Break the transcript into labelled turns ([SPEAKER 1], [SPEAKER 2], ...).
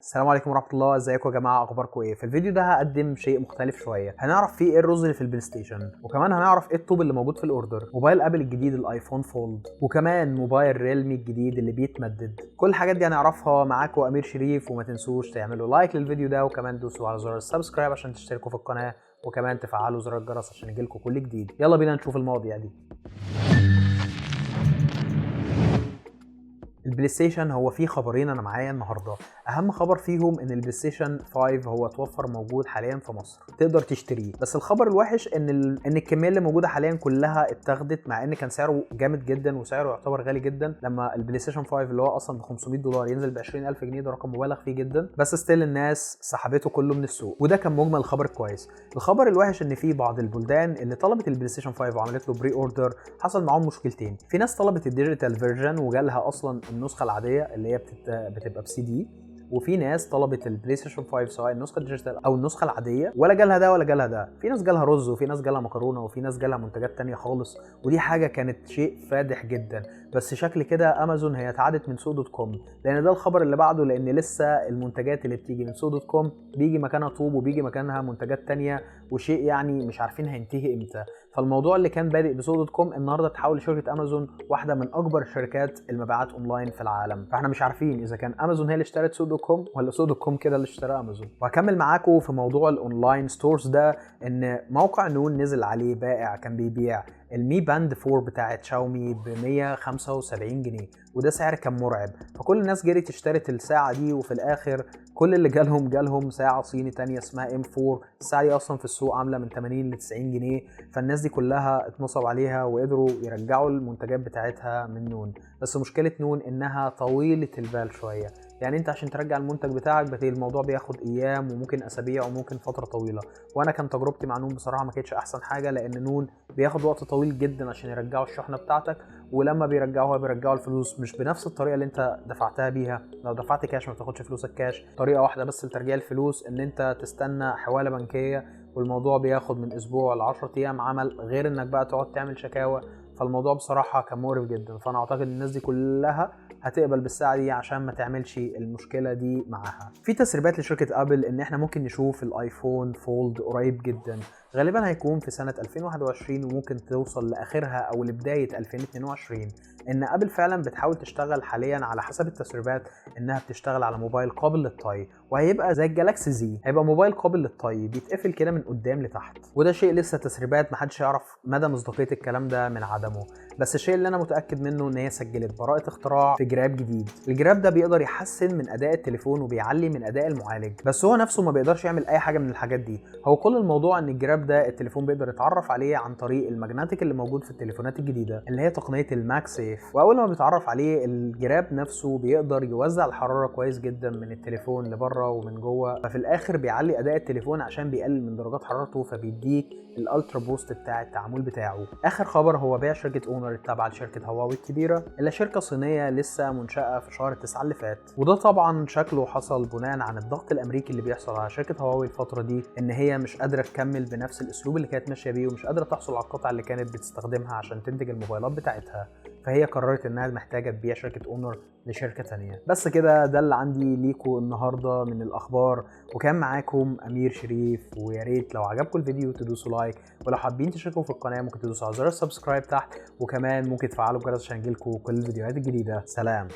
[SPEAKER 1] السلام عليكم ورحمه الله. ازيكم يا جماعه؟ اخباركم ايه؟ في الفيديو ده هقدم شيء مختلف شويه. هنعرف فيه ايه الرز اللي في البلاي ستيشن، وكمان هنعرف ايه الطوب اللي موجود في الاوردر، موبايل ابل الجديد الايفون فولد، وكمان موبايل ريلمي الجديد اللي بيتمدد. كل الحاجات دي هنعرفها معاكم امير شريف. وما تنسوش تعملوا لايك للفيديو ده، وكمان دوسوا على زر السبسكرايب عشان تشتركوا في القناه، وكمان تفعلوا زر الجرس عشان يجيلكم كل جديد. يلا بينا نشوف المواضيع دي. البلاي ستيشن هو فيه خبرين انا معايا النهارده. اهم خبر فيهم ان البلاي ستيشن 5 هو توفر موجود حاليا في مصر، تقدر تشتريه. بس الخبر الوحش ان الكميه اللي موجوده حاليا كلها اتاخدت، مع ان كان سعره جامد جدا وسعره يعتبر غالي جدا. لما البلاي ستيشن 5 اللي هو اصلا ب $500 ينزل ب 20000 جنيه، ده رقم مبالغ فيه جدا. بس ستيل الناس سحبته كله من السوق، وده كان مجمل الخبر كويس. الخبر الوحش ان في بعض البلدان اللي طلبت البلاي ستيشن 5 وعملت له بري اوردر حصل معاهم مشكلتين. في ناس طلبت الديجيتال فيرجن وجالها اصلا النسخه العاديه اللي هي بتبقى بسي دي، وفي ناس طلبت البلاي ستيشن 5 سواء النسخه الديجيتال او النسخه العاديه ولا جالها ده ولا جالها ده. في ناس جالها رز، وفي ناس جالها مكرونه، وفي ناس جالها منتجات تانية خالص، ودي حاجه كانت شيء فادح جدا. بس شكل كده امازون هي اتعادت من سوق دوت كوم، لان ده الخبر اللي بعده. لان لسه المنتجات اللي بتيجي من سوق دوت كوم بيجي مكانها طوب وبيجي مكانها منتجات تانية، وشيء يعني مش عارفين هينتهي امتى. فالموضوع اللي كان بادئ بسوق دوت كوم النهارده تحول لشركه امازون، واحده من اكبر شركات المبيعات اونلاين في العالم. فاحنا مش عارفين اذا كان امازون هي اللي اشترت سوق دوت كوم ولا سوق دوت كوم كده اللي اشترى امازون. وهكمل معاكم في موضوع الاونلاين ستورز ده. ان موقع نون نزل عليه بائع كان بيبيع المي باند 4 بتاعت شاومي ب 175 جنيه، وده سعر كان مرعب. فكل الناس جريت اشترت الساعه دي، وفي الاخر كل اللي جالهم ساعه صيني تانية اسمها ام 4. الساعه دي اصلا في السوق عامله من 80 ل 90 جنيه. فالناس دي كلها اتنصب عليها وقدروا يرجعوا المنتجات بتاعتها من نون. بس مشكله نون انها طويله البال شويه. يعني انت عشان ترجع المنتج بتاعك بتلاقي الموضوع بياخد ايام وممكن اسابيع وممكن فتره طويله. وانا كان تجربتي مع نون بصراحه ما كانتش احسن حاجه، لان نون بياخد وقت طويل جدا عشان يرجعوا الشحنه بتاعتك. ولما بيرجعوا الفلوس مش بنفس الطريقه اللي انت دفعتها بيها. لو دفعت كاش ما بتاخدش فلوسك كاش. طريقه واحده بس لترجيع الفلوس ان انت تستنى حواله بنكيه، والموضوع بياخد من اسبوع ل 10 ايام عمل، غير انك بقى تقعد تعمل شكاوى. فالموضوع بصراحه كان مقرف جدا. فانا اعتقد الناس دي كلها هتقبل بالساعه دي عشان ما تعملش المشكله دي معاها. في تسريبات لشركه ابل ان احنا ممكن نشوف الايفون فولد قريب جدا، غالبا هيكون في سنه 2021 وممكن توصل لاخرها او لبدايه 2022. ان ابل فعلا بتحاول تشتغل حاليا على حسب التسريبات انها بتشتغل على موبايل قابل للطي، وهيبقى زي الجالاكسي زي. هيبقى موبايل قابل للطي بيتقفل كده من قدام لتحت، وده شيء لسه تسريبات، محدش يعرف مدى مصداقيه الكلام ده من عدمه. بس الشيء اللي انا متاكد منه ان هي سجلت براءه اختراع في جراب جديد. الجراب ده بيقدر يحسن من اداء التليفون وبيعلي من اداء المعالج، بس هو نفسه ما بيقدرش يعمل اي حاجه من الحاجات دي. هو كل الموضوع ان الجراب ده التليفون بيقدر يتعرف عليه عن طريق الماجنتيك اللي موجود في التليفونات الجديده اللي هي تقنيه الماك سيف. واول ما بيتعرف عليه الجراب نفسه بيقدر يوزع الحراره كويس جدا من التليفون لبره ومن جوه. ففي الاخر بيعلي اداء التليفون عشان بيقلل من درجات حرارته، فبيديك الالترا بوست بتاع التعامل بتاعه. اخر خبر هو بيع شركه اونر التابعه لشركه هواوي الكبيره، اللي شركه صينيه لسه منشاه في شهر 9 اللي فات. وده طبعا شكله حصل بناء عن الضغط الامريكي اللي بيحصل على شركه هواوي الفتره دي، ان هي مش قادره تكمل بنفس الاسلوب اللي كانت ماشيه بيه، ومش قادره تحصل على القطع اللي كانت بتستخدمها عشان تنتج الموبايلات بتاعتها. فهي قررت انها محتاجه تبيع شركه اونر لشركه تانية. بس كده ده اللي عندي ليكم النهارده من الاخبار، وكان معاكم امير شريف. ويا ريت لو عجبكم الفيديو تدوسوا لايك، ولو حابين تشتركوا في القناه ممكن تدوسوا على زر السبسكرايب تحت، وكمان ممكن تفعلوا الجرس عشان يجيلكم كل الفيديوهات الجديده. سلام.